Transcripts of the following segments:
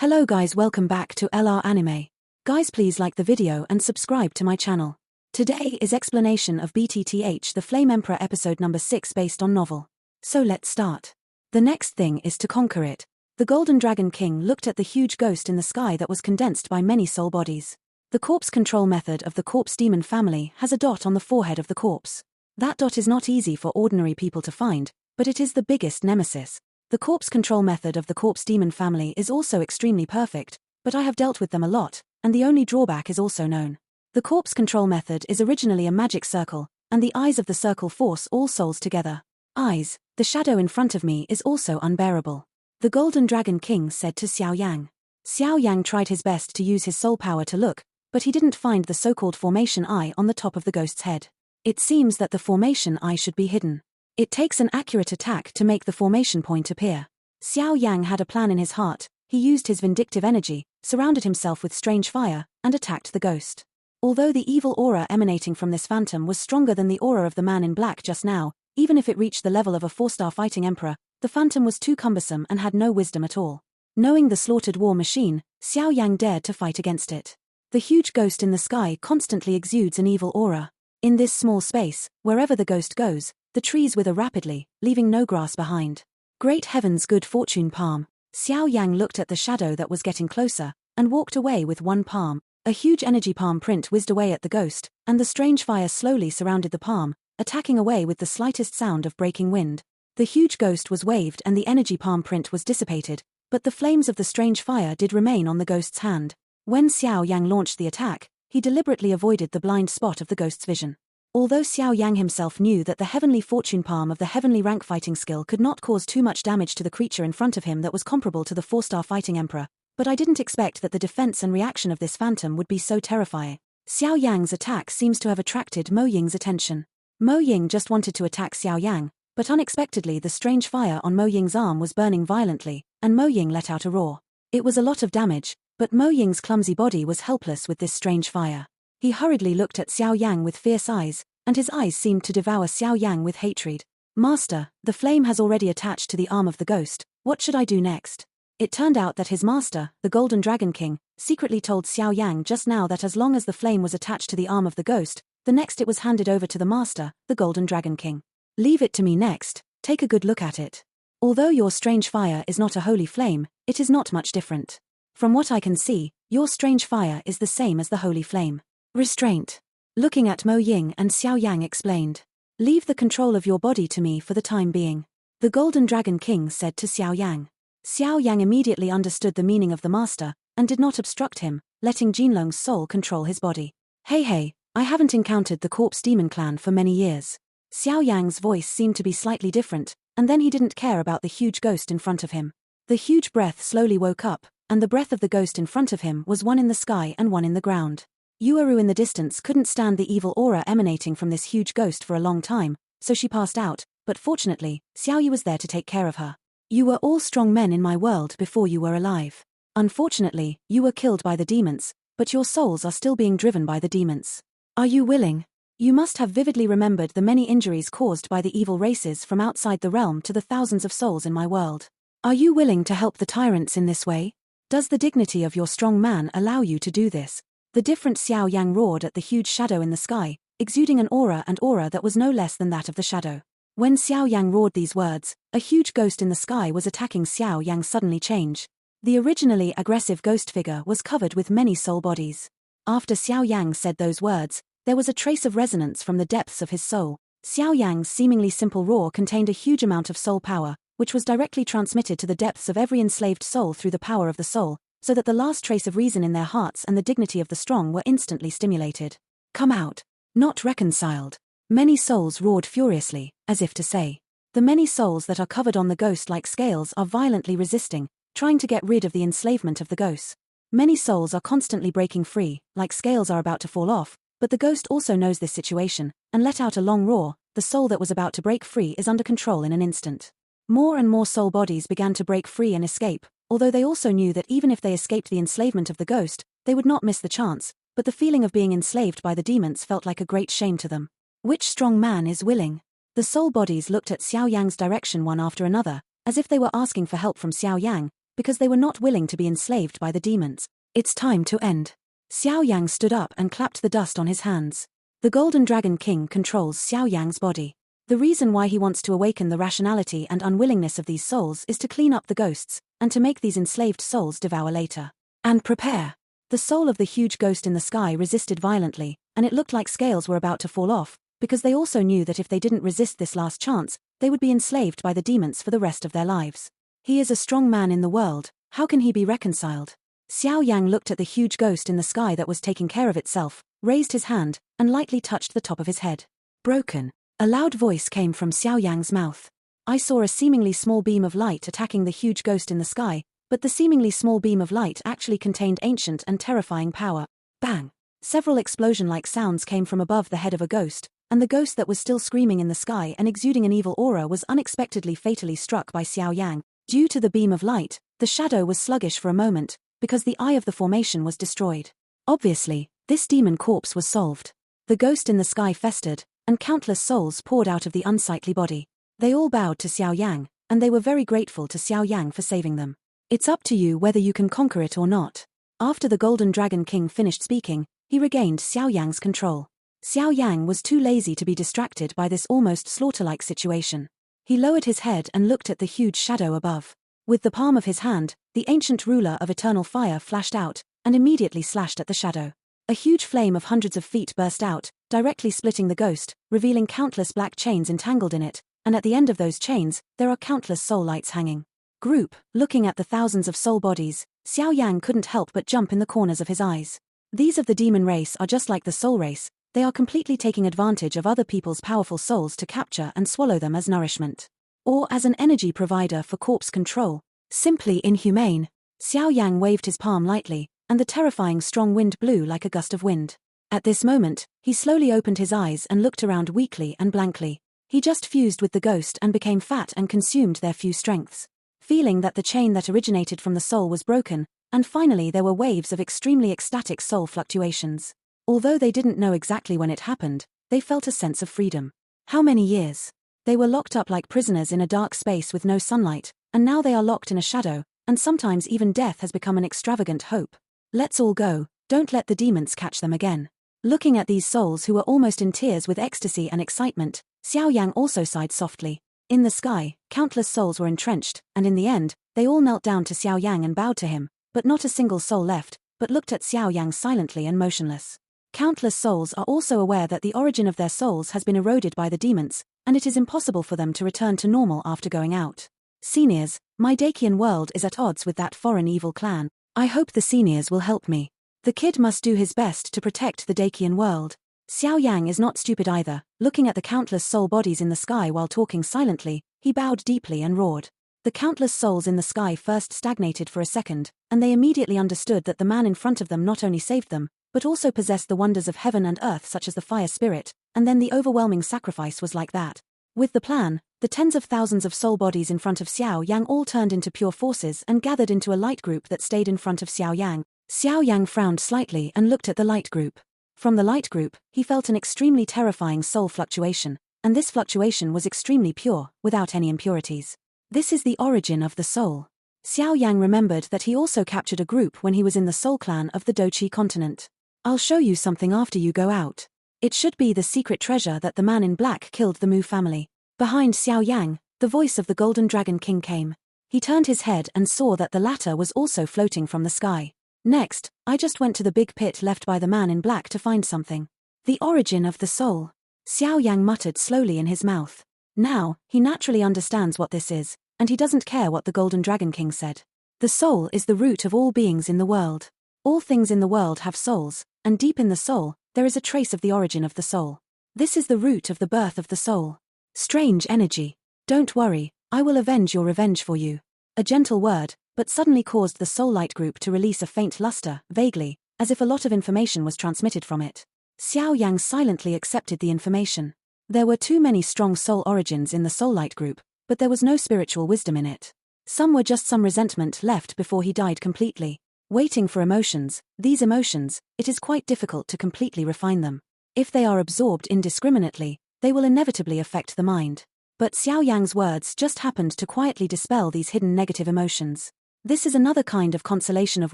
Hello guys, welcome back to LR Anime. Guys, please like the video and subscribe to my channel. Today is explanation of BTTH the Flame Emperor episode number 6 based on novel. So let's start. The next thing is to conquer it. The Golden Dragon King looked at the huge ghost in the sky that was condensed by many soul bodies. The corpse control method of the corpse demon family has a dot on the forehead of the corpse. That dot is not easy for ordinary people to find, but it is the biggest nemesis. The corpse control method of the corpse demon family is also extremely perfect, but I have dealt with them a lot, and the only drawback is also known. The corpse control method is originally a magic circle, and the eyes of the circle force all souls together. Eyes, the shadow in front of me is also unbearable. The Golden Dragon King said to Xiao Yan. Xiao Yan tried his best to use his soul power to look, but he didn't find the so-called formation eye on the top of the ghost's head. It seems that the formation eye should be hidden. It takes an accurate attack to make the formation point appear. Xiao Yang had a plan in his heart. He used his vindictive energy, surrounded himself with strange fire, and attacked the ghost. Although the evil aura emanating from this phantom was stronger than the aura of the man in black just now, even if it reached the level of a 4-star fighting emperor, the phantom was too cumbersome and had no wisdom at all. Knowing the slaughtered war machine, Xiao Yang dared to fight against it. The huge ghost in the sky constantly exudes an evil aura. In this small space, wherever the ghost goes, the trees wither rapidly, leaving no grass behind. Great heavens, good fortune palm. Xiao Yang looked at the shadow that was getting closer, and walked away with one palm. A huge energy palm print whizzed away at the ghost, and the strange fire slowly surrounded the palm, attacking away with the slightest sound of breaking wind. The huge ghost was waved and the energy palm print was dissipated, but the flames of the strange fire did remain on the ghost's hand. When Xiao Yang launched the attack, he deliberately avoided the blind spot of the ghost's vision. Although Xiao Yang himself knew that the heavenly fortune palm of the heavenly rank fighting skill could not cause too much damage to the creature in front of him that was comparable to the 4-star fighting emperor, but I didn't expect that the defense and reaction of this phantom would be so terrifying. Xiao Yang's attack seems to have attracted Mo Ying's attention. Mo Ying just wanted to attack Xiao Yang, but unexpectedly the strange fire on Mo Ying's arm was burning violently, and Mo Ying let out a roar. It was a lot of damage, but Mo Ying's clumsy body was helpless with this strange fire. He hurriedly looked at Xiao Yang with fierce eyes, and his eyes seemed to devour Xiao Yang with hatred. Master, the flame has already attached to the arm of the ghost. What should I do next? It turned out that his master, the Golden Dragon King, secretly told Xiao Yang just now that as long as the flame was attached to the arm of the ghost, the next it was handed over to the master, the Golden Dragon King. Leave it to me next, take a good look at it. Although your strange fire is not a holy flame, it is not much different. From what I can see, your strange fire is the same as the holy flame. Restraint. Looking at Mo Ying and Xiao Yang explained. Leave the control of your body to me for the time being. The Golden Dragon King said to Xiao Yang. Xiao Yang immediately understood the meaning of the master, and did not obstruct him, letting Jinlong's soul control his body. Hey, I haven't encountered the corpse demon clan for many years. Xiao Yang's voice seemed to be slightly different, and then he didn't care about the huge ghost in front of him. The huge breath slowly woke up, and the breath of the ghost in front of him was one in the sky and one in the ground. Yuaru in the distance couldn't stand the evil aura emanating from this huge ghost for a long time, so she passed out, but fortunately, Xiaoyu was there to take care of her. You were all strong men in my world before you were alive. Unfortunately, you were killed by the demons, but your souls are still being driven by the demons. Are you willing? You must have vividly remembered the many injuries caused by the evil races from outside the realm to the thousands of souls in my world. Are you willing to help the tyrants in this way? Does the dignity of your strong man allow you to do this? The different Xiao Yang roared at the huge shadow in the sky, exuding an aura that was no less than that of the shadow. When Xiao Yang roared these words, a huge ghost in the sky was attacking Xiao Yang suddenly change. The originally aggressive ghost figure was covered with many soul bodies. After Xiao Yang said those words, there was a trace of resonance from the depths of his soul. Xiao Yang's seemingly simple roar contained a huge amount of soul power, which was directly transmitted to the depths of every enslaved soul through the power of the soul, so that the last trace of reason in their hearts and the dignity of the strong were instantly stimulated. Come out. Not reconciled. Many souls roared furiously, as if to say. The many souls that are covered on the ghost like scales are violently resisting, trying to get rid of the enslavement of the ghost. Many souls are constantly breaking free, like scales are about to fall off, but the ghost also knows this situation, and let out a long roar. The soul that was about to break free is under control in an instant. More and more soul bodies began to break free and escape, although they also knew that even if they escaped the enslavement of the ghost, they would not miss the chance, but the feeling of being enslaved by the demons felt like a great shame to them. Which strong man is willing? The soul bodies looked at Xiao Yang's direction one after another, as if they were asking for help from Xiao Yang, because they were not willing to be enslaved by the demons. It's time to end. Xiao Yang stood up and clapped the dust on his hands. The Golden Dragon King controls Xiao Yang's body. The reason why he wants to awaken the rationality and unwillingness of these souls is to clean up the ghosts, and to make these enslaved souls devour later. And prepare. The soul of the huge ghost in the sky resisted violently, and it looked like scales were about to fall off, because they also knew that if they didn't resist this last chance, they would be enslaved by the demons for the rest of their lives. He is a strong man in the world, how can he be reconciled? Xiao Yang looked at the huge ghost in the sky that was taking care of itself, raised his hand, and lightly touched the top of his head. Broken. A loud voice came from Xiao Yang's mouth. I saw a seemingly small beam of light attacking the huge ghost in the sky, but the seemingly small beam of light actually contained ancient and terrifying power. Bang! Several explosion-like sounds came from above the head of a ghost, and the ghost that was still screaming in the sky and exuding an evil aura was unexpectedly fatally struck by Xiao Yang. Due to the beam of light, the shadow was sluggish for a moment, because the eye of the formation was destroyed. Obviously, this demon corpse was solved. The ghost in the sky festered, and countless souls poured out of the unsightly body. They all bowed to Xiao Yang, and they were very grateful to Xiao Yang for saving them. It's up to you whether you can conquer it or not. After the Golden Dragon King finished speaking, he regained Xiao Yang's control. Xiao Yang was too lazy to be distracted by this almost slaughter-like situation. He lowered his head and looked at the huge shadow above. With the palm of his hand, the ancient ruler of eternal fire flashed out, and immediately slashed at the shadow. A huge flame of hundreds of feet burst out, directly splitting the ghost, revealing countless black chains entangled in it, and at the end of those chains, there are countless soul lights hanging. Group, looking at the thousands of soul bodies, Xiao Yang couldn't help but jump in the corners of his eyes. These of the demon race are just like the soul race, they are completely taking advantage of other people's powerful souls to capture and swallow them as nourishment. Or as an energy provider for corpse control. Simply inhumane. Xiao Yang waved his palm lightly, and the terrifying strong wind blew like a gust of wind. At this moment, he slowly opened his eyes and looked around weakly and blankly. He just fused with the ghost and became fat and consumed their few strengths. Feeling that the chain that originated from the soul was broken, and finally there were waves of extremely ecstatic soul fluctuations. Although they didn't know exactly when it happened, they felt a sense of freedom. How many years? They were locked up like prisoners in a dark space with no sunlight, and now they are locked in a shadow, and sometimes even death has become an extravagant hope. Let's all go, don't let the demons catch them again. Looking at these souls who were almost in tears with ecstasy and excitement, Xiao Yang also sighed softly. In the sky, countless souls were entrenched, and in the end, they all knelt down to Xiao Yang and bowed to him, but not a single soul left, but looked at Xiao Yang silently and motionless. Countless souls are also aware that the origin of their souls has been eroded by the demons, and it is impossible for them to return to normal after going out. Seniors, my Dakian world is at odds with that foreign evil clan. I hope the seniors will help me. The kid must do his best to protect the Dakian world. Xiao Yang is not stupid either. Looking at the countless soul bodies in the sky while talking silently, he bowed deeply and roared. The countless souls in the sky first stagnated for a second, and they immediately understood that the man in front of them not only saved them, but also possessed the wonders of heaven and earth such as the fire spirit, and then the overwhelming sacrifice was like that. With the plan, the tens of thousands of soul bodies in front of Xiao Yang all turned into pure forces and gathered into a light group that stayed in front of Xiao Yang. Xiao Yang frowned slightly and looked at the light group. From the light group, he felt an extremely terrifying soul fluctuation, and this fluctuation was extremely pure, without any impurities. This is the origin of the soul. Xiao Yang remembered that he also captured a group when he was in the soul clan of the Dochi continent. I'll show you something after you go out. It should be the secret treasure that the man in black killed the Mu family. Behind Xiao Yang, the voice of the Golden Dragon King came. He turned his head and saw that the latter was also floating from the sky. Next, I just went to the big pit left by the man in black to find something. The origin of the soul. Xiao Yang muttered slowly in his mouth. Now, he naturally understands what this is, and he doesn't care what the Golden Dragon King said. The soul is the root of all beings in the world. All things in the world have souls, and deep in the soul, there is a trace of the origin of the soul. This is the root of the birth of the soul. Strange energy. Don't worry, I will avenge your revenge for you. A gentle word, but suddenly caused the soul light group to release a faint luster, vaguely, as if a lot of information was transmitted from it. Xiao Yang silently accepted the information. There were too many strong soul origins in the soul light group, but there was no spiritual wisdom in it. Some were just some resentment left before he died completely. Waiting for emotions, these emotions, it is quite difficult to completely refine them. If they are absorbed indiscriminately, they will inevitably affect the mind. But Xiao Yang's words just happened to quietly dispel these hidden negative emotions. This is another kind of consolation of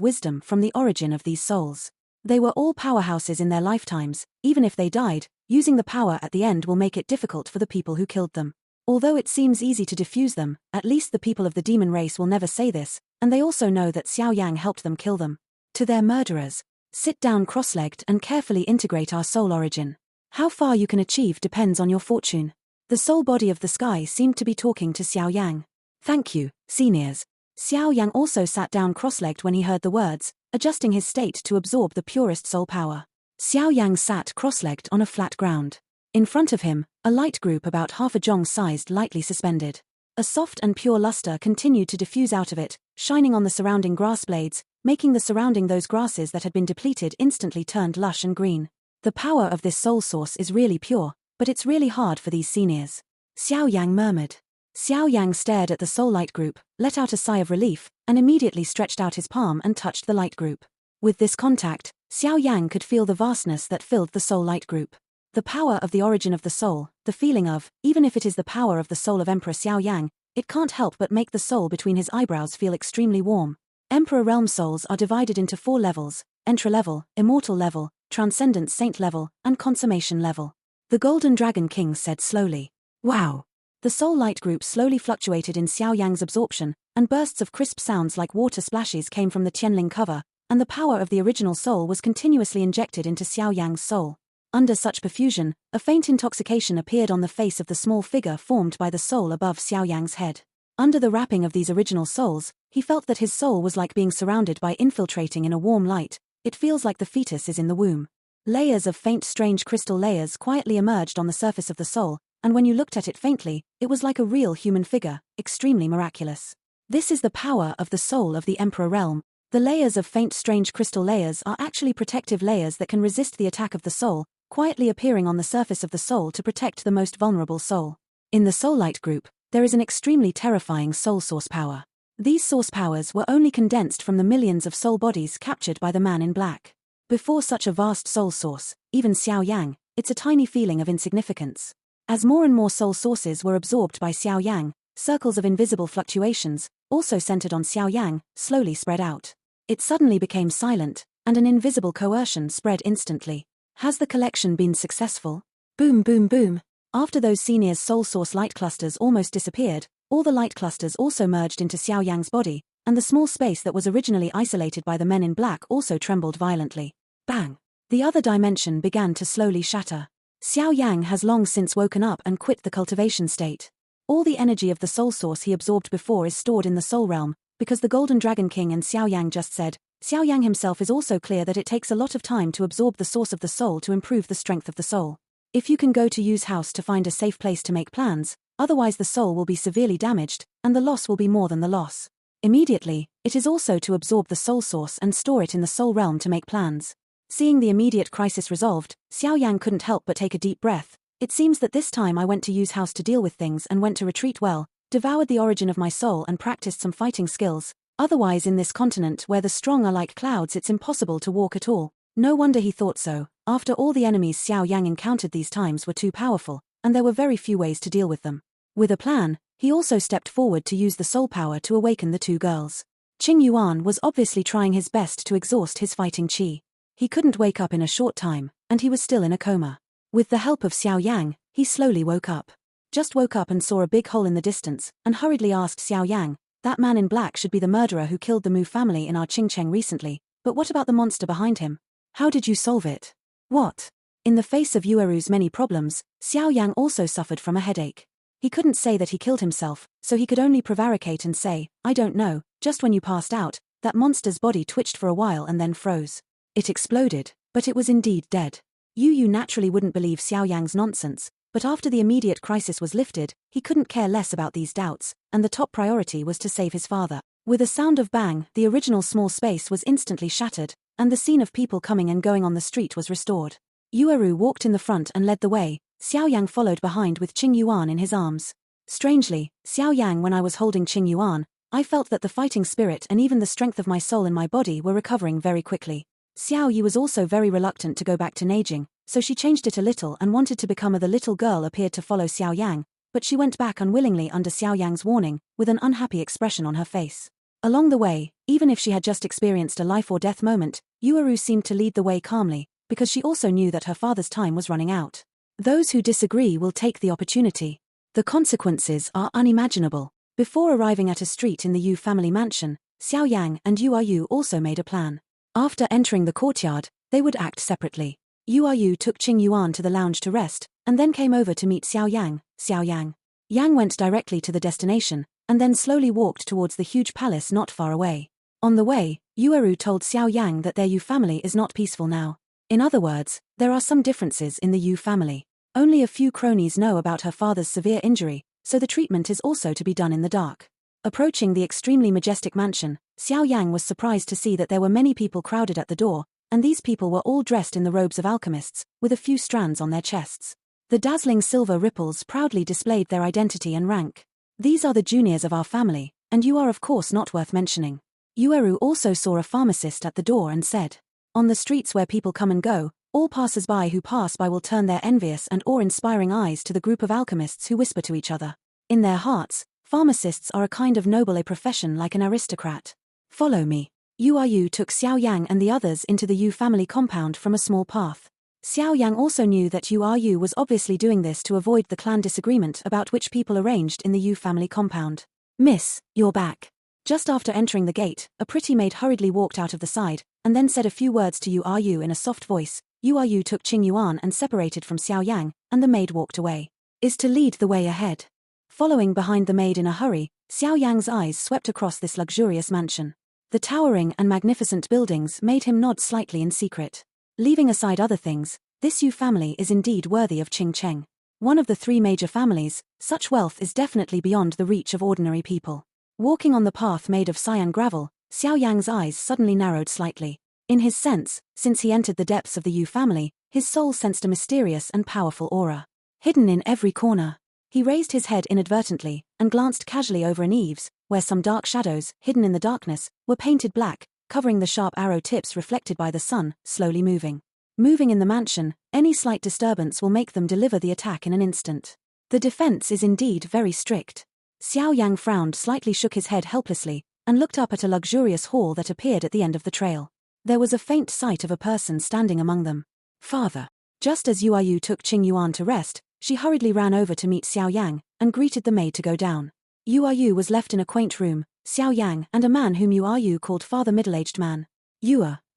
wisdom from the origin of these souls. They were all powerhouses in their lifetimes. Even if they died, using the power at the end will make it difficult for the people who killed them. Although it seems easy to defuse them, at least the people of the demon race will never say this, and they also know that Xiao Yang helped them kill them. To their murderers, sit down cross-legged and carefully integrate our soul origin. How far you can achieve depends on your fortune. The soul body of the sky seemed to be talking to Xiao Yang. Thank you, seniors. Xiao Yang also sat down cross-legged when he heard the words, adjusting his state to absorb the purest soul power. Xiao Yang sat cross-legged on a flat ground. In front of him, a light group about half a zhong-sized lightly suspended. A soft and pure luster continued to diffuse out of it, shining on the surrounding grass blades, making the surrounding those grasses that had been depleted instantly turned lush and green. The power of this soul source is really pure, but it's really hard for these seniors. Xiao Yang murmured. Xiao Yang stared at the soul light group, let out a sigh of relief, and immediately stretched out his palm and touched the light group. With this contact, Xiao Yang could feel the vastness that filled the soul light group. The power of the origin of the soul, the feeling of, even if it is the power of the soul of Emperor Xiao Yang, it can't help but make the soul between his eyebrows feel extremely warm. Emperor realm souls are divided into 4 levels: entry level, immortal level, transcendent saint level, and consummation level. The Golden Dragon King said slowly. Wow! The soul light group slowly fluctuated in Xiao Yang's absorption, and bursts of crisp sounds like water splashes came from the Tianling cover, and the power of the original soul was continuously injected into Xiao Yang's soul. Under such perfusion, a faint intoxication appeared on the face of the small figure formed by the soul above Xiao Yang's head. Under the wrapping of these original souls, he felt that his soul was like being surrounded by infiltrating in a warm light. It feels like the fetus is in the womb. Layers of faint strange crystal layers quietly emerged on the surface of the soul, and when you looked at it faintly, it was like a real human figure, extremely miraculous. This is the power of the soul of the Emperor realm. The layers of faint strange crystal layers are actually protective layers that can resist the attack of the soul, quietly appearing on the surface of the soul to protect the most vulnerable soul. In the soul light group, there is an extremely terrifying soul source power. These source powers were only condensed from the millions of soul bodies captured by the man in black. Before such a vast soul source, even Xiao Yang, it's a tiny feeling of insignificance. As more and more soul sources were absorbed by Xiao Yang, circles of invisible fluctuations, also centered on Xiao Yang, slowly spread out. It suddenly became silent, and an invisible coercion spread instantly. Has the collection been successful? Boom boom boom. After those seniors' soul source light clusters almost disappeared, all the light clusters also merged into Xiao Yang's body, and the small space that was originally isolated by the men in black also trembled violently. Bang! The other dimension began to slowly shatter. Xiao Yang has long since woken up and quit the cultivation state. All the energy of the soul source he absorbed before is stored in the soul realm, because the Golden Dragon King and Xiao Yang just said. Xiao Yang himself is also clear that it takes a lot of time to absorb the source of the soul to improve the strength of the soul. If you can go to use house to find a safe place to make plans, otherwise the soul will be severely damaged, and the loss will be more than the loss. Immediately, it is also to absorb the soul source and store it in the soul realm to make plans. Seeing the immediate crisis resolved, Xiao Yang couldn't help but take a deep breath. It seems that this time I went to use house to deal with things and went to retreat well, devoured the origin of my soul and practiced some fighting skills. Otherwise in this continent where the strong are like clouds it's impossible to walk at all. No wonder he thought so. After all the enemies Xiao Yang encountered these times were too powerful, and there were very few ways to deal with them. With a plan, he also stepped forward to use the soul power to awaken the 2 girls. Qing Yuan was obviously trying his best to exhaust his fighting qi. He couldn't wake up in a short time, and he was still in a coma. With the help of Xiao Yang, he slowly woke up. Just woke up and saw a big hole in the distance, and hurriedly asked Xiao Yang, that man in black should be the murderer who killed the Mu family in our Qingcheng recently, but what about the monster behind him? How did you solve it? What? In the face of Yueru's many problems, Xiao Yang also suffered from a headache. He couldn't say that he killed himself, so he could only prevaricate and say, I don't know, just when you passed out, that monster's body twitched for a while and then froze. It exploded, but it was indeed dead. Yu naturally wouldn't believe Xiao Yang's nonsense, but after the immediate crisis was lifted, he couldn't care less about these doubts, and the top priority was to save his father. With a sound of bang, the original small space was instantly shattered, and the scene of people coming and going on the street was restored. Yueru walked in the front and led the way. Xiao Yang followed behind with Qing Yuan in his arms. Strangely, Xiao Yang, when I was holding Qing Yuan, I felt that the fighting spirit and even the strength of my soul in my body were recovering very quickly. Xiao Yi was also very reluctant to go back to Neijing, so she changed it a little and wanted to become the little girl appeared to follow Xiao Yang, but she went back unwillingly under Xiao Yang's warning, with an unhappy expression on her face. Along the way, even if she had just experienced a life-or-death moment, Yueru seemed to lead the way calmly, because she also knew that her father's time was running out. Those who disagree will take the opportunity. The consequences are unimaginable. Before arriving at a street in the Yu family mansion, Xiao Yang and Yu also made a plan. After entering the courtyard, they would act separately. Yu took Qing Yuan to the lounge to rest, and then came over to meet Xiao Yang. Xiao Yang went directly to the destination, and then slowly walked towards the huge palace not far away. On the way, Yueru told Xiao Yang that their Yu family is not peaceful now. In other words, there are some differences in the Yu family. Only a few cronies know about her father's severe injury, so the treatment is also to be done in the dark. Approaching the extremely majestic mansion, Xiao Yang was surprised to see that there were many people crowded at the door, and these people were all dressed in the robes of alchemists, with a few strands on their chests. The dazzling silver ripples proudly displayed their identity and rank. These are the juniors of our family, and you are of course not worth mentioning. Yueru also saw a pharmacist at the door and said, "On the streets where people come and go, all passers-by who pass by will turn their envious and awe-inspiring eyes to the group of alchemists who whisper to each other. In their hearts, pharmacists are a kind of noble profession like an aristocrat. Follow me." Yu took Xiao Yang and the others into the Yu family compound from a small path. Xiao Yang also knew that Yu was obviously doing this to avoid the clan disagreement about which people arranged in the Yu family compound. "Miss, you're back." Just after entering the gate, a pretty maid hurriedly walked out of the side, and then said a few words to Yu in a soft voice. Yu took Qing Yuan and separated from Xiao Yang, and the maid walked away. Is to lead the way ahead. Following behind the maid in a hurry, Xiao Yang's eyes swept across this luxurious mansion. The towering and magnificent buildings made him nod slightly in secret. Leaving aside other things, this Yu family is indeed worthy of Qing Cheng. One of the three major families, such wealth is definitely beyond the reach of ordinary people. Walking on the path made of cyan gravel, Xiao Yang's eyes suddenly narrowed slightly. In his sense, since he entered the depths of the Yu family, his soul sensed a mysterious and powerful aura. Hidden in every corner. He raised his head inadvertently, and glanced casually over an eaves, where some dark shadows, hidden in the darkness, were painted black, covering the sharp arrow tips reflected by the sun, slowly moving. Moving in the mansion, any slight disturbance will make them deliver the attack in an instant. The defense is indeed very strict. Xiao Yang frowned, slightly shook his head helplessly, and looked up at a luxurious hall that appeared at the end of the trail. There was a faint sight of a person standing among them. "Father." Just as Yu took Qing Yuan to rest, she hurriedly ran over to meet Xiao Yang, and greeted the maid to go down. Yu was left in a quaint room, Xiao Yang and a man whom Yu called Father Middle-aged Man.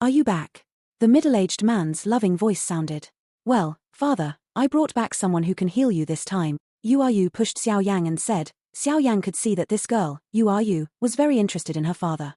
Are you back?" The middle-aged man's loving voice sounded. "Well, Father, I brought back someone who can heal you this time." Yu pushed Xiao Yang and said. Xiao Yang could see that this girl, Yu, was very interested in her father.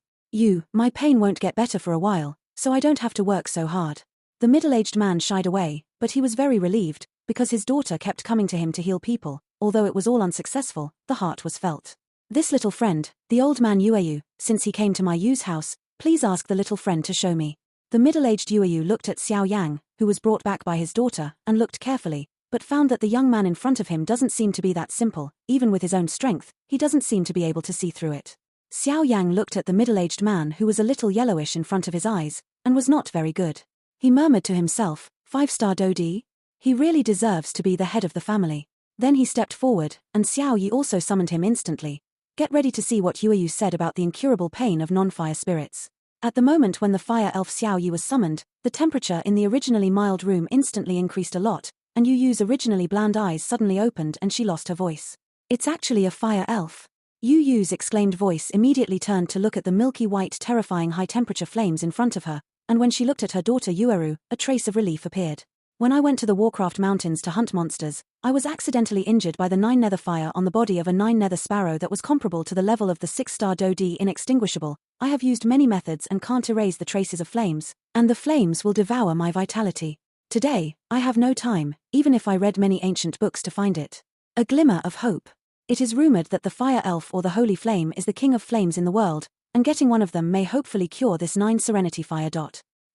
My pain won't get better for a while, so I don't have to work so hard." The middle-aged man shied away, but he was very relieved, because his daughter kept coming to him to heal people. Although it was all unsuccessful, the heart was felt. "This little friend, the old man Yu, since he came to my Yu's house, please ask the little friend to show me." The middle-aged Yu looked at Xiao Yang, who was brought back by his daughter, and looked carefully, but found that the young man in front of him doesn't seem to be that simple. Even with his own strength, he doesn't seem to be able to see through it. Xiao Yang looked at the middle-aged man who was a little yellowish in front of his eyes, and was not very good. He murmured to himself, 5-star Dodi? He really deserves to be the head of the family. Then he stepped forward, and Xiao Yi also summoned him instantly. Get ready to see what Yu said about the incurable pain of non-fire spirits. At the moment when the fire elf Xiao Yi was summoned, the temperature in the originally mild room instantly increased a lot, and Yu's originally bland eyes suddenly opened and she lost her voice. "It's actually a fire elf." Yu's exclaimed voice immediately turned to look at the milky white terrifying high-temperature flames in front of her, and when she looked at her daughter Yueru, a trace of relief appeared. "When I went to the Warcraft Mountains to hunt monsters, I was accidentally injured by the 9 nether fire on the body of a 9 nether sparrow that was comparable to the level of the 6-star Dodi inextinguishable. I have used many methods and can't erase the traces of flames, and the flames will devour my vitality. Today, I have no time, even if I read many ancient books to find it." A glimmer of hope. It is rumored that the fire elf or the holy flame is the king of flames in the world, and getting one of them may hopefully cure this 9 serenity fire.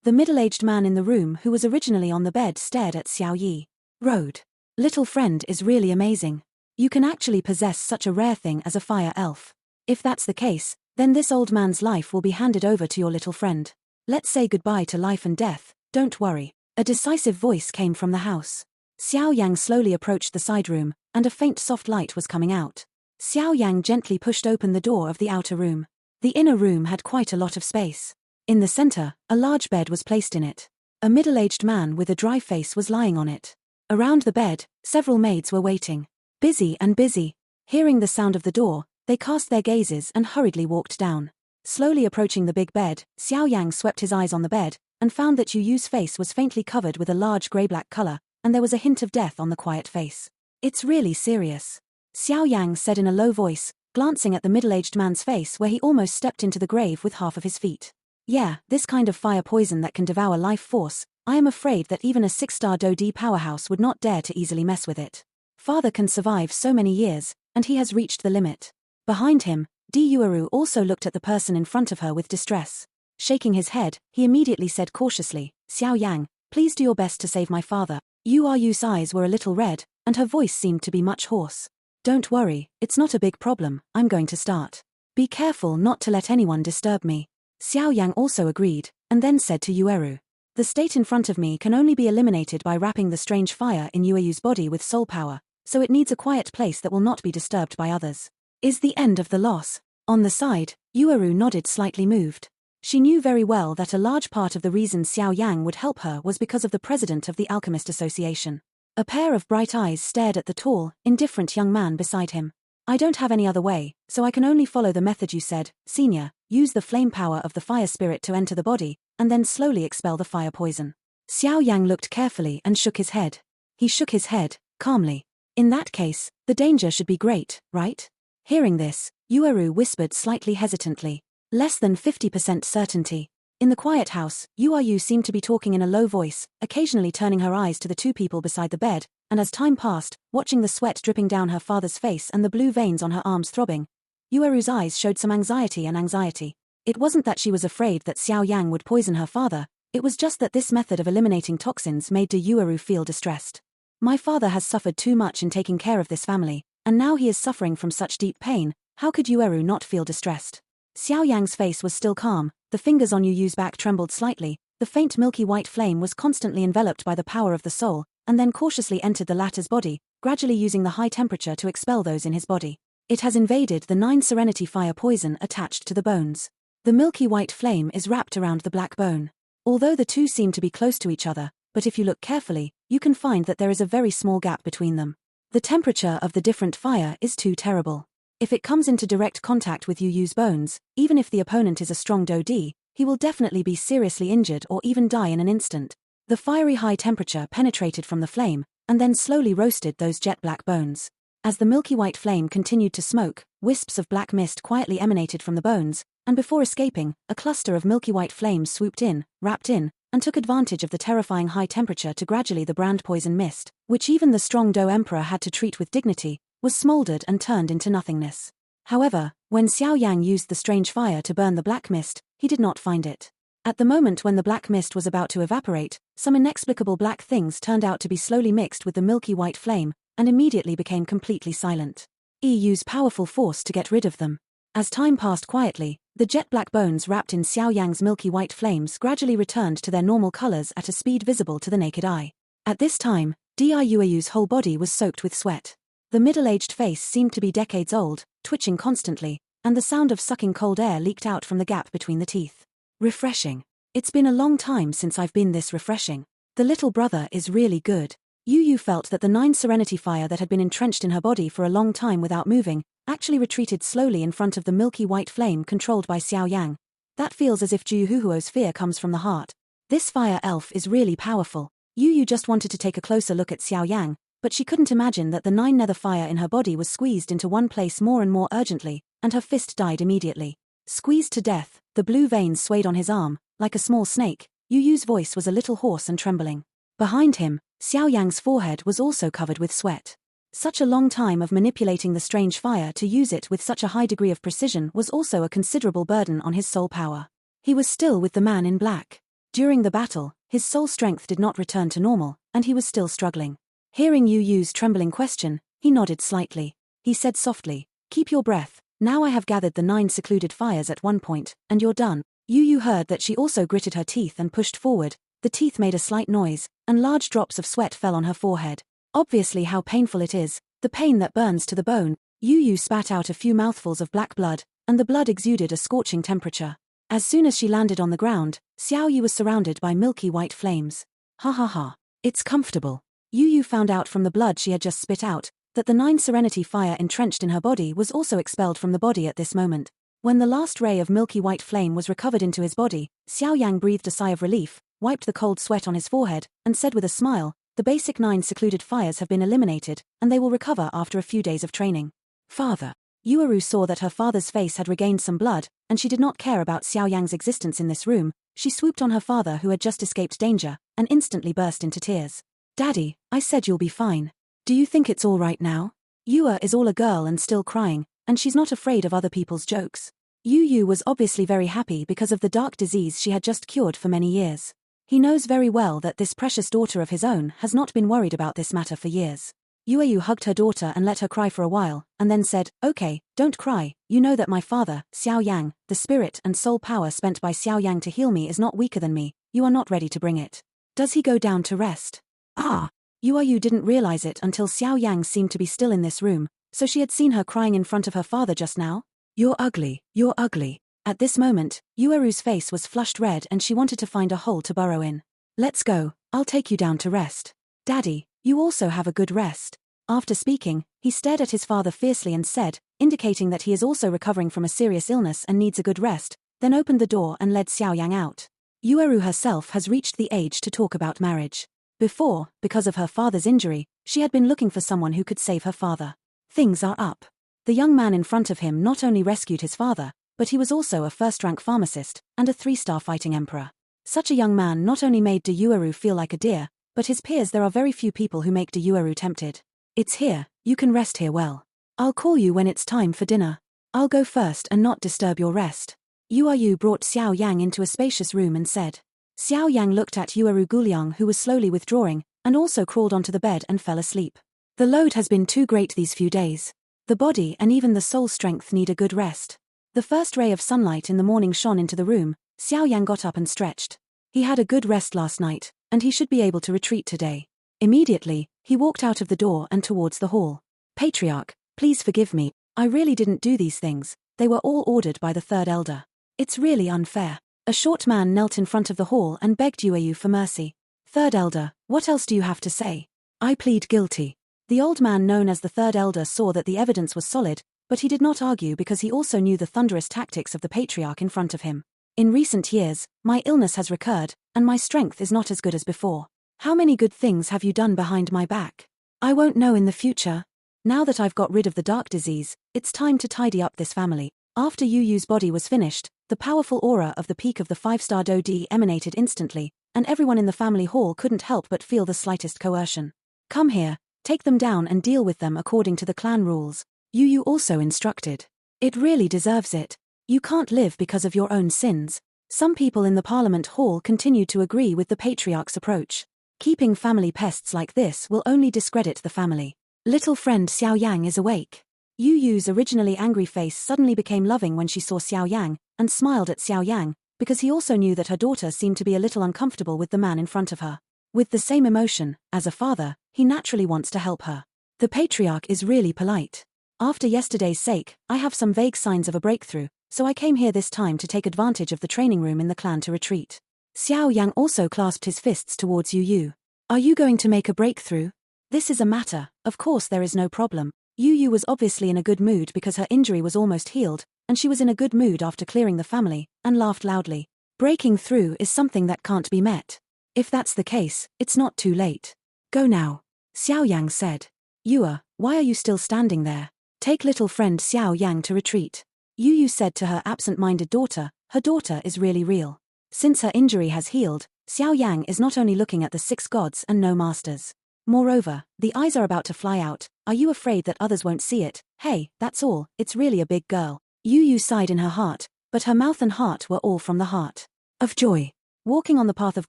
The middle-aged man in the room who was originally on the bed stared at Xiao Yi. "Road. Little friend is really amazing. You can actually possess such a rare thing as a fire elf. If that's the case, then this old man's life will be handed over to your little friend. Let's say goodbye to life and death, don't worry." A decisive voice came from the house. Xiao Yang slowly approached the side room, and a faint soft light was coming out. Xiao Yang gently pushed open the door of the outer room. The inner room had quite a lot of space. In the center, a large bed was placed in it. A middle-aged man with a dry face was lying on it. Around the bed, several maids were waiting. Busy and busy. Hearing the sound of the door, they cast their gazes and hurriedly walked down. Slowly approaching the big bed, Xiao Yang swept his eyes on the bed, and found that Yu Yu's face was faintly covered with a large grey-black color, and there was a hint of death on the quiet face. "It's really serious," Xiao Yang said in a low voice, glancing at the middle-aged man's face where he almost stepped into the grave with half of his feet. "Yeah, this kind of fire poison that can devour life force, I am afraid that even a 6-star Do-D powerhouse would not dare to easily mess with it. Father can survive so many years, and he has reached the limit." Behind him, Di Yueru also looked at the person in front of her with distress. Shaking his head, he immediately said cautiously, "Xiao Yang, please do your best to save my father." Yu Yu's eyes were a little red, and her voice seemed to be much hoarse. "Don't worry, it's not a big problem, I'm going to start. Be careful not to let anyone disturb me." Xiao Yang also agreed, and then said to Yueru, "The state in front of me can only be eliminated by wrapping the strange fire in Yueyu's body with soul power, so it needs a quiet place that will not be disturbed by others. Is the end of the loss?" On the side, Yueru nodded, slightly moved. She knew very well that a large part of the reason Xiao Yang would help her was because of the president of the Alchemist Association. A pair of bright eyes stared at the tall, indifferent young man beside him. "I don't have any other way, so I can only follow the method you said, Senior. Use the flame power of the fire spirit to enter the body, and then slowly expel the fire poison." Xiao Yang looked carefully and shook his head. He shook his head, calmly. "In that case, the danger should be great, right?" Hearing this, Yueru whispered slightly hesitantly. "Less than 50% certainty." In the quiet house, Yu seemed to be talking in a low voice, occasionally turning her eyes to the two people beside the bed, and as time passed, watching the sweat dripping down her father's face and the blue veins on her arms throbbing, Yueru's eyes showed some anxiety. It wasn't that she was afraid that Xiao Yang would poison her father, it was just that this method of eliminating toxins made Yueru feel distressed. "My father has suffered too much in taking care of this family, and now he is suffering from such deep pain, how could Yueru not feel distressed?" Xiao Yang's face was still calm, the fingers on Yu's back trembled slightly, the faint milky white flame was constantly enveloped by the power of the soul, and then cautiously entered the latter's body, gradually using the high temperature to expel those in his body. It has invaded the 9 Serenity fire poison attached to the bones. The milky white flame is wrapped around the black bone. Although the two seem to be close to each other, but if you look carefully, you can find that there is a very small gap between them. The temperature of the different fire is too terrible. If it comes into direct contact with Yu's bones, even if the opponent is a strong Do-D, he will definitely be seriously injured or even die in an instant. The fiery high temperature penetrated from the flame, and then slowly roasted those jet-black bones. As the milky white flame continued to smoke, wisps of black mist quietly emanated from the bones, and before escaping, a cluster of milky white flames swooped in, wrapped in, and took advantage of the terrifying high temperature to gradually the brand poison mist, which even the strong Do Emperor had to treat with dignity, was smoldered and turned into nothingness. However, when Xiao Yang used the strange fire to burn the black mist, he did not find it. At the moment when the black mist was about to evaporate, some inexplicable black things turned out to be slowly mixed with the milky white flame, and immediately became completely silent. He used powerful force to get rid of them. As time passed quietly, the jet-black bones wrapped in Xiao Yang's milky white flames gradually returned to their normal colors at a speed visible to the naked eye. At this time, Diueyu's whole body was soaked with sweat. The middle-aged face seemed to be decades old, twitching constantly, and the sound of sucking cold air leaked out from the gap between the teeth. "Refreshing. It's been a long time since I've been this refreshing. The little brother is really good." Yu felt that the 9 Serenity fire that had been entrenched in her body for a long time without moving, actually retreated slowly in front of the milky white flame controlled by Xiao Yang. That feels as if Juhuo's fear comes from the heart. This fire elf is really powerful. Yu just wanted to take a closer look at Xiao Yang, but she couldn't imagine that the 9 nether fire in her body was squeezed into one place more and more urgently, and her fist died immediately. Squeezed to death, the blue veins swayed on his arm, like a small snake. Yu's voice was a little hoarse and trembling. Behind him, Xiao Yang's forehead was also covered with sweat. Such a long time of manipulating the strange fire to use it with such a high degree of precision was also a considerable burden on his soul power. He was still with the man in black. During the battle, his soul strength did not return to normal, and he was still struggling. Hearing Yu's trembling question, he nodded slightly. He said softly, "Keep your breath, now I have gathered the 9 secluded fires at one point, and you're done." Yu heard that she also gritted her teeth and pushed forward. The teeth made a slight noise, and large drops of sweat fell on her forehead. Obviously how painful it is, the pain that burns to the bone. Yu spat out a few mouthfuls of black blood, and the blood exuded a scorching temperature. As soon as she landed on the ground, Xiao Yu was surrounded by milky white flames. Ha ha ha. It's comfortable. Yu Yu found out from the blood she had just spit out that the 9 serenity fire entrenched in her body was also expelled from the body at this moment. When the last ray of milky white flame was recovered into his body, Xiao Yang breathed a sigh of relief, wiped the cold sweat on his forehead, and said with a smile, "The basic 9 secluded fires have been eliminated, and they will recover after a few days of training." Father. Yueru saw that her father's face had regained some blood, and she did not care about Xiao Yang's existence in this room. She swooped on her father who had just escaped danger, and instantly burst into tears. "Daddy, I said you'll be fine. Do you think it's all right now?" Yue is all a girl and still crying, and she's not afraid of other people's jokes. Yu was obviously very happy because of the dark disease she had just cured for many years. He knows very well that this precious daughter of his own has not been worried about this matter for years. Yu hugged her daughter and let her cry for a while, and then said, "Okay, don't cry. You know that my father, Xiao Yang, the spirit and soul power spent by Xiao Yang to heal me is not weaker than me. You are not ready to bring it. Does he go down to rest?" Ah! Yu didn't realize it until Xiao Yang seemed to be still in this room, so she had seen her crying in front of her father just now. You're ugly, you're ugly." At this moment, Yueru's face was flushed red and she wanted to find a hole to burrow in. "Let's go, I'll take you down to rest. Daddy, you also have a good rest." After speaking, he stared at his father fiercely and said, indicating that he is also recovering from a serious illness and needs a good rest, then opened the door and led Xiao Yang out. Yueru herself has reached the age to talk about marriage. Before, because of her father's injury, she had been looking for someone who could save her father. Things are up. The young man in front of him not only rescued his father, but he was also a first-rank pharmacist and a 3-star fighting emperor. Such a young man not only made De Yueru feel like a deer, but his peers. There are very few people who make De Yueru tempted. "It's here, you can rest here well. I'll call you when it's time for dinner. I'll go first and not disturb your rest." Yu brought Xiao Yang into a spacious room and said. Xiao Yang looked at Yueru Guliang who was slowly withdrawing, and also crawled onto the bed and fell asleep. The load has been too great these few days. The body and even the soul strength need a good rest. The first ray of sunlight in the morning shone into the room. Xiao Yang got up and stretched. He had a good rest last night, and he should be able to retreat today. Immediately, he walked out of the door and towards the hall. "Patriarch, please forgive me, I really didn't do these things. They were all ordered by the third elder. It's really unfair." A short man knelt in front of the hall and begged Yueyu for mercy. "Third elder, what else do you have to say?" "I plead guilty." The old man known as the third elder saw that the evidence was solid, but he did not argue because he also knew the thunderous tactics of the patriarch in front of him. "In recent years, my illness has recurred, and my strength is not as good as before. How many good things have you done behind my back? I won't know in the future. Now that I've got rid of the dark disease, it's time to tidy up this family." After Yu's body was finished, the powerful aura of the peak of the 5-star Dodi emanated instantly, and everyone in the family hall couldn't help but feel the slightest coercion. "Come here, take them down and deal with them according to the clan rules," Yu also instructed. "It really deserves it. You can't live because of your own sins." Some people in the parliament hall continued to agree with the patriarch's approach. Keeping family pests like this will only discredit the family. Little friend Xiao Yang is awake. Yu's originally angry face suddenly became loving when she saw Xiao Yang, and smiled at Xiao Yang, because he also knew that her daughter seemed to be a little uncomfortable with the man in front of her. With the same emotion, as a father, he naturally wants to help her. The patriarch is really polite. "After yesterday's sake, I have some vague signs of a breakthrough, so I came here this time to take advantage of the training room in the clan to retreat." Xiao Yang also clasped his fists towards Yu. "Are you going to make a breakthrough? This is a matter, of course there is no problem." Yu was obviously in a good mood because her injury was almost healed, and she was in a good mood after clearing the family, and laughed loudly. "Breaking through is something that can't be met. If that's the case, it's not too late. Go now," Xiao Yang said. "Yu, why are you still standing there? Take little friend Xiao Yang to retreat." Yu said to her absent-minded daughter. Her daughter is really real. Since her injury has healed, Xiao Yang is not only looking at the 6 gods and no masters. Moreover, the eyes are about to fly out. "Are you afraid that others won't see it? Hey, that's all, it's really a big girl." Yu sighed in her heart, but her mouth and heart were all from the heart of joy. Walking on the path of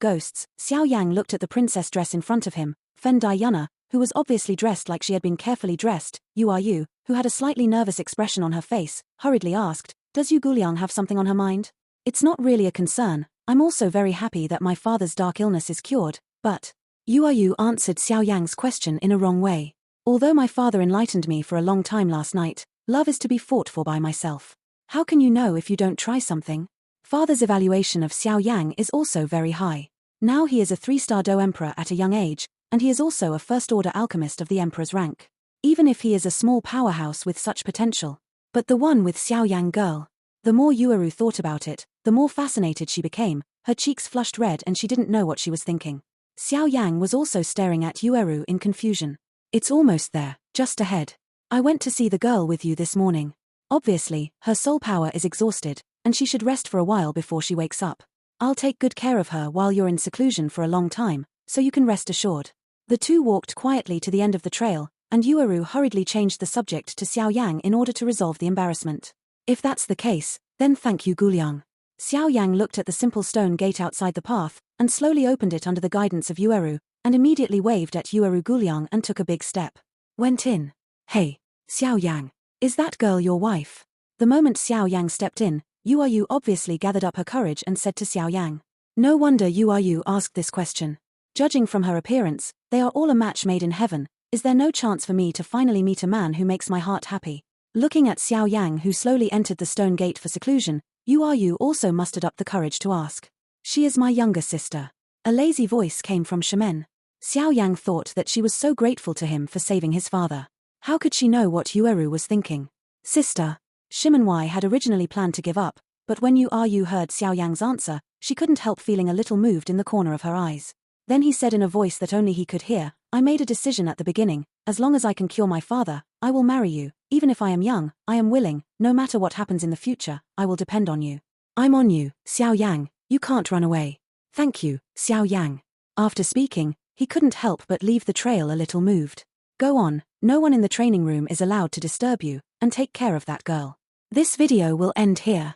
ghosts, Xiao Yang looked at the princess dress in front of him. Fen Diana, who was obviously dressed like she had been carefully dressed, Yu, who had a slightly nervous expression on her face, hurriedly asked, "Does Yu Guliang have something on her mind?" "It's not really a concern. I'm also very happy that my father's dark illness is cured, but..." Yu answered Xiao Yang's question in a wrong way. "Although my father enlightened me for a long time last night, love is to be fought for by myself. How can you know if you don't try something? Father's evaluation of Xiao Yang is also very high. Now he is a 3-star Do Emperor at a young age, and he is also a first-order alchemist of the Emperor's rank. Even if he is a small powerhouse with such potential. But the one with Xiao Yang girl. The more Yueru thought about it, the more fascinated she became. Her cheeks flushed red and she didn't know what she was thinking. Xiao Yang was also staring at Yueru in confusion. It's almost there, just ahead. I went to see the girl with you this morning. Obviously, her soul power is exhausted, and she should rest for a while before she wakes up. I'll take good care of her while you're in seclusion for a long time, so you can rest assured. The two walked quietly to the end of the trail, and Yueru hurriedly changed the subject to Xiao Yang in order to resolve the embarrassment. If that's the case, then thank you Guliang. Xiao Yang looked at the simple stone gate outside the path, and slowly opened it under the guidance of Yueru, and immediately waved at Yueru Guliang and took a big step. Went in. Hey, Xiao Yang, is that girl your wife? The moment Xiao Yang stepped in, Yueru obviously gathered up her courage and said to Xiao Yang. No wonder Yueru asked this question. Judging from her appearance, they are all a match made in heaven. Is there no chance for me to finally meet a man who makes my heart happy? Looking at Xiao Yang who slowly entered the stone gate for seclusion, Yueru also mustered up the courage to ask. She is my younger sister. A lazy voice came from Shimen. Xiao Yang thought that she was so grateful to him for saving his father. How could she know what Yueru was thinking? Sister. Shimenwei had originally planned to give up, but when Yueru heard Xiao Yang's answer, she couldn't help feeling a little moved in the corner of her eyes. Then he said in a voice that only he could hear, I made a decision at the beginning, as long as I can cure my father, I will marry you, even if I am young, I am willing, no matter what happens in the future, I will depend on you. I'm on you, Xiao Yang, you can't run away. Thank you, Xiao Yang. After speaking, he couldn't help but leave the trail a little moved. Go on, no one in the training room is allowed to disturb you, and take care of that girl. This video will end here.